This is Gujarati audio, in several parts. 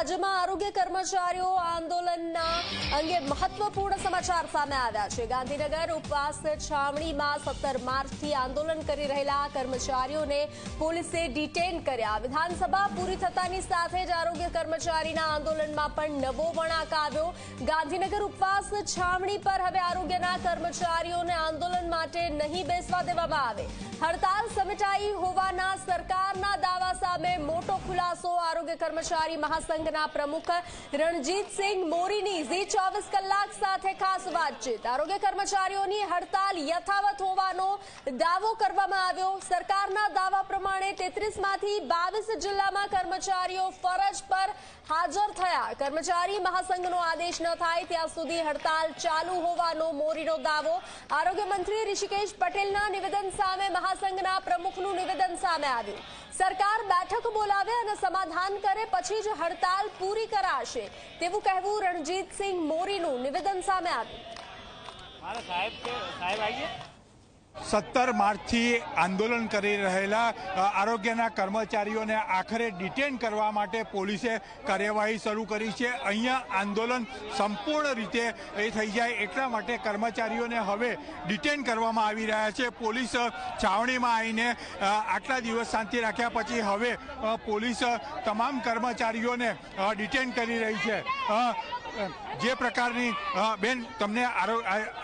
રાજ્યમાં આરોગ્ય કર્મચારીઓ આંદોલનના અંગે મહત્વપૂર્ણ સમાચાર સામે આવ્યા છે। ગાંધીનગર ઉપવાસ છાવણીમાં 17 માર્ચથી આંદોલન કરી રહેલા કર્મચારીઓને પોલીસે ડિટેન કર્યા। વિધાનસભા પૂરી થતાની સાથે જ આરોગ્ય કર્મચારીના આંદોલનમાં પણ નવો વળાંક આવ્યો। ગાંધીનગર ઉપવાસ છાવણી પર હવે આરોગ્યના કર્મચારીઓને આંદોલન માટે નહીં બેસવા દેવામાં આવે। હડતાલ સમેટાઈ હોવાના સરકારના દાવા સામે મોટો ખુલાસો। આરોગ્ય કર્મચારી મહાસંઘના પ્રમુખ રણજીતસિંહ મોરીની ઝી 24 કલાક સાથે ખાસ વાતચીત। આરોગ્ય કર્મચારીઓની હડતાલ યથાવત હોવાનો દાવો કરવામાં આવ્યો। સરકારના દાવા પ્રમાણે 33 માંથી 22 જિલ્લામાં કર્મચારીઓ ફરજ પર હાજર થયા। કર્મચારી મહાસંઘનો આદેશ ન થાય ત્યાં સુધી હડતાલ ચાલુ હોવાનો મોરીનો દાવો। આરોગ્ય મંત્રી ઋષિકેશ પટેલના નિવેદન સામે મહાસંઘના પ્રમુખનું નિવેદન સામે આવ્યું। સરકાર બેઠક બોલાવે અને સમાધાન કરે પછી જ હડતાલ પૂરી કરાશે તેવું કહેવું રણજીતસિંહ મોરીનું નિવેદન સામે આવ્યું। 17 માર્ચથી આંદોલન કરી રહેલા આરોગ્યના કર્મચારીઓને આખરે ડિટેન કરવા માટે પોલીસે કાર્યવાહી શરૂ કરી છે। અહીંયા આંદોલન સંપૂર્ણ રીતે થઈ જાય એટલા માટે કર્મચારીઓને હવે ડિટેન કરવામાં આવી રહ્યા છે। પોલીસ છાવણીમાં આવીને આટલા દિવસ શાંતિ રાખ્યા પછી હવે પોલીસ તમામ કર્મચારીઓને ડિટેન કરી રહી છે। જે પ્રકારની બેન તમને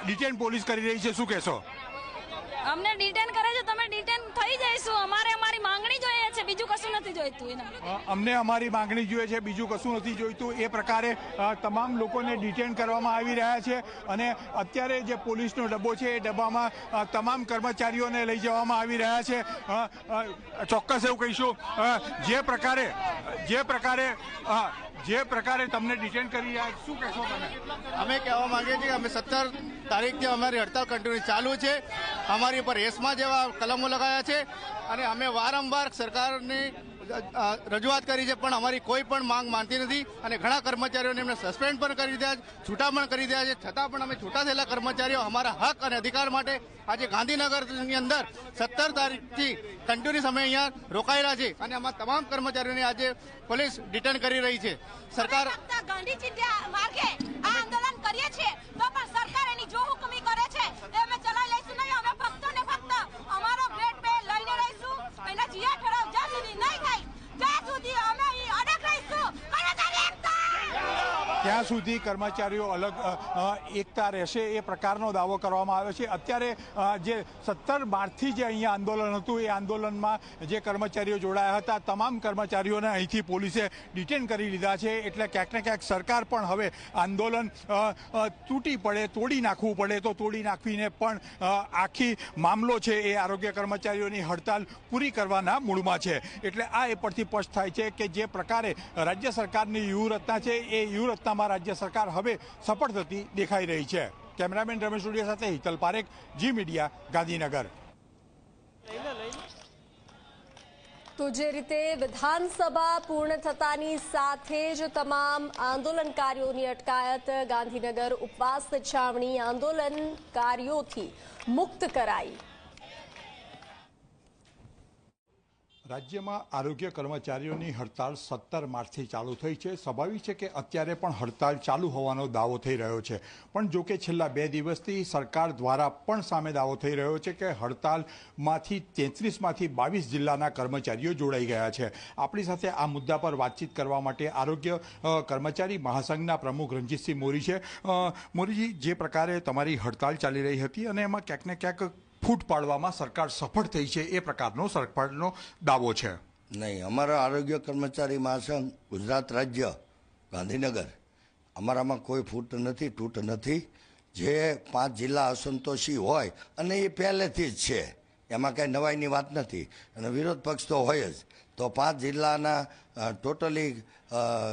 ડિટેન પોલીસ કરી રહી છે, શું કહેશો? અમને ડિટેન કરે છે, તમે ડિટેન થઈ જઈશું। અમારી માંગણી જોઈએ છે, બીજું કશું નથી જોઈતું। અમને અમારી માંગણી જોઈએ છે, બીજું કશું નથી જોઈતું। એ પ્રકારે તમામ લોકોને ડિટેન કરવામાં આવી રહ્યા છે અને અત્યારે જે પોલીસનો ડબ્બો છે એ ડબ્બામાં તમામ કર્મચારીઓને લઈ જવામાં આવી રહ્યા છે। ચોક્કસ એવું કહીશું, જે પ્રકારે તમને ડિટેન કરી રહ્યા, શું કહેશો તમે? અમે કહેવા માંગીએ છીએ કે અમે 17 તારીખથી અમારી હડતાલ કન્ટિન્યુ ચાલુ છે। અમારી પર એસમા જેવા કલમો લગાયા છે અને અમે વારંવાર સરકારની રજૂઆત કરી છે, પણ અમારી કોઈ પણ માંગ માનતી નથી અને ઘણા કર્મચારીઓને એમને સસ્પેન્ડ પણ કરી દીધા છે, છૂટા પણ કરી દીધા છે। છતાં પણ અમે છૂટા થયેલા કર્મચારીઓ અમારા હક અને અધિકાર માટે આજે ગાંધીનગરની અંદર 17 તારીખથી કન્ટિન્યુઅસ અમે અહીંયા રોકાયેલા છે અને આમાં તમામ કર્મચારીઓને આજે પોલીસ ડિટેન કરી રહી છે। સરકાર ગાંધી ચિંધ્યા માર્ગે આ આંદોલન કરીએ છીએ તો પણ સરકાર એની જો હુકમી કરે છે એ અમે ચલાવી લઈશું નહીં। અમે ફક્ત ને ફક્ત અમારો ગ્રેડ પે લઈને રહીશું। એના જીયા ઠરાવ જ્યાં સુધી નહીં થાય ત્યાં સુધી અમે અહીં અડગ રહીશું। ત્યાં સુધી કર્મચારીઓ અલગ એકતા રહેશે એ પ્રકારનો દાવો કરવામાં આવ્યો છે। અત્યારે જે 17 માર્ચથી જે અહીંયા આંદોલન હતું એ આંદોલનમાં જે કર્મચારીઓ જોડાયા હતા તમામ કર્મચારીઓને અહીંથી પોલીસે ડિટેન કરી લીધા છે। એટલે ક્યાંક ને ક્યાંક સરકાર પણ હવે આંદોલન તૂટી પડે, તોડી નાખવું પડે તો તોડી નાખવીને પણ આખી મામલો છે એ આરોગ્ય કર્મચારીઓની હડતાલ પૂરી કરવાના મૂડમાં છે। એટલે આ એ પરથી સ્પષ્ટ થાય છે કે જે પ્રકારે રાજ્ય સરકારની વ્યૂહરચના છે એ વ્યૂહરચનામાં રાજ્ય સરકાર હવે સફળ થતી દેખાઈ રહી છે। કેમેરામેન રમેશ ઉડિયા સાથે હિતલ પારેખ, જી મીડિયા, ગાંધીનગર। તો જે રીતે વિધાનસભા પૂર્ણ થતાની સાથે જ તમામ આંદોલનકારીઓની અટકાયત ગાંધીનગર ઉપવાસ છાવણી આંદોલનકારીઓથી મુક્ત કરાઈ। રાજ્યમાં આરોગ્ય કર્મચારીઓની હડતાલ 17 માર્ચથી ચાલુ થઈ છે। સ્વાભાવિક છે કે અત્યારે પણ હડતાલ ચાલુ હોવાનો દાવો થઈ રહ્યો છે, પણ જો કે છેલ્લા 2 દિવસથી સરકાર દ્વારા પણ સામે દાવો થઈ રહ્યો છે કે હડતાલમાંથી 33 માંથી 22 જિલ્લાના કર્મચારીઓ જોડાઈ ગયા છે। આપણી સાથે આ મુદ્દા પર વાતચીત કરવા માટે આરોગ્ય કર્મચારી મહાસંઘના પ્રમુખ રણજીતસિંહ મોરી છે। મોરીજી, જે પ્રકારે તમારી હડતાલ ચાલી રહી હતી અને એમાં ક્યાંક ને ક્યાંક ફૂટ પાડવામાં સરકાર સફળ થઈ છે એ પ્રકારનો સરકારનો દાવો છે? નહીં, અમારા આરોગ્ય કર્મચારી મહાસંઘ ગુજરાત રાજ્ય ગાંધીનગર, અમારામાં કોઈ ફૂટ નથી, તૂટ નથી। જે 5 જિલ્લા અસંતોષી હોય અને એ પહેલેથી જ છે, એમાં કાંઈ નવાઈની વાત નથી અને વિરોધ પક્ષ તો હોય જ, તો 5 જિલ્લાના ટોટલી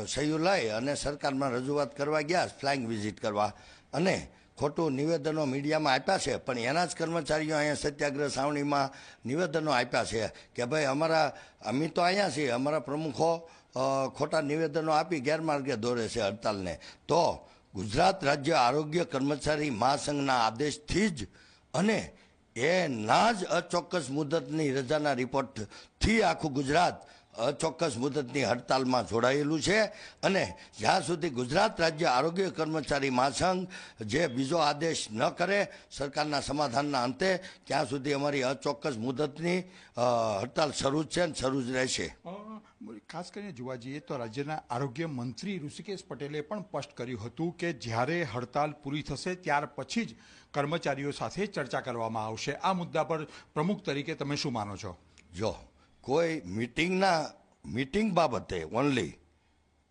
સહયોગ લઈ અને સરકારમાં રજૂઆત કરવા ગયા, ફ્લાઇંગ વિઝિટ કરવા, અને ખોટું નિવેદનો મીડિયામાં આપ્યા છે, પણ એના જ કર્મચારીઓ અહીંયા સત્યાગ્રહ છાવણીમાં નિવેદનો આપ્યા છે કે ભાઈ અમે તો અહીંયા છીએ, અમારા પ્રમુખો ખોટા નિવેદનો આપી ગેરમાર્ગે દોરે છે હડતાલને। તો ગુજરાત રાજ્ય આરોગ્ય કર્મચારી મહાસંઘના આદેશથી જ અને એના જ અચોક્કસ મુદતની રજાના રિપોર્ટથી આખું ગુજરાત અચોક્કસ મુદતની હડતાલમાં જોડાયેલું છે અને જ્યાં સુધી ગુજરાત રાજ્ય આરોગ્ય કર્મચારી મહાસંઘ જે બીજો આદેશ ન કરે સરકારના સમાધાનના અંતે ત્યાં સુધી અમારી અચોક્કસ મુદતની હડતાલ શરૂ જ છે અને શરૂ જ રહેશે. ખાસ કરીને જોવા જઈએ તો રાજ્યના આરોગ્ય મંત્રી ઋષિકેશ પટેલે પણ સ્પષ્ટ કર્યું હતું કે જ્યારે હડતાલ પૂરી થશે ત્યાર પછી જ કર્મચારીઓ સાથે ચર્ચા કરવામાં આવશે. આ મુદ્દા પર પ્રમુખ તરીકે તમે શું માનો છો? જો કોઈ મીટિંગ બાબતે ઓનલી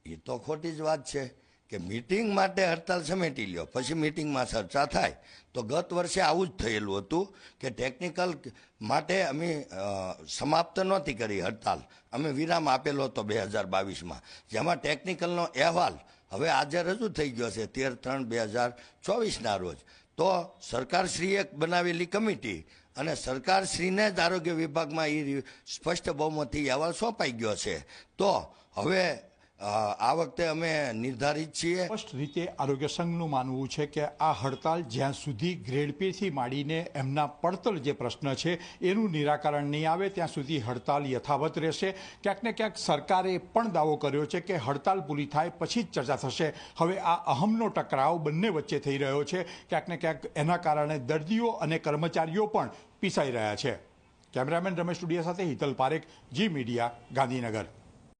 એ તો ખોટી જ વાત છે કે મીટિંગ માટે હડતાલ સમેટી લ્યો પછી મીટિંગમાં ચર્ચા થાય. તો ગત વર્ષે આવું જ થયેલું હતું કે ટેકનિકલ માટે અમે સમાપ્ત નહોતી કરી હડતાલ, અમે વિરામ આપેલો હતો 2022માં, જેમાં ટેકનિકલનો અહેવાલ હવે આજે રજૂ થઈ ગયો છે 13/3/2024ના રોજ. તો સરકારશ્રીએ બનાવેલી કમિટી અને સરકારશ્રીને જ આરોગ્ય વિભાગમાં એ સ્પષ્ટ બહુમતી અહેવાલ સોંપાઈ ગયો છે. તો હવે આ વખતે અમે નિર્ધારિત છીએ. સ્પષ્ટ રીતે આરોગ્ય સંઘનું માનવું છે કે આ હડતાલ જ્યાં સુધી ગ્રેડ પેથી માંડીને એમના પડતર જે પ્રશ્ન છે એનું નિરાકરણ નહીં આવે ત્યાં સુધી હડતાલ યથાવત રહેશે. ક્યાંક ને ક્યાંક સરકારે પણ દાવો કર્યો છે કે હડતાલ પૂરી થાય પછી જ ચર્ચા થશે. હવે આ અહમનો ટકરાવ બંને વચ્ચે થઈ રહ્યો છે. ક્યાંક ને ક્યાંક એના કારણે દર્દીઓ અને કર્મચારીઓ પણ પીસાઈ રહ્યા છે. કેમેરામેન રમેશ ટુડિયા સાથે હિતલ પારેખ, જી મીડિયા, ગાંધીનગર.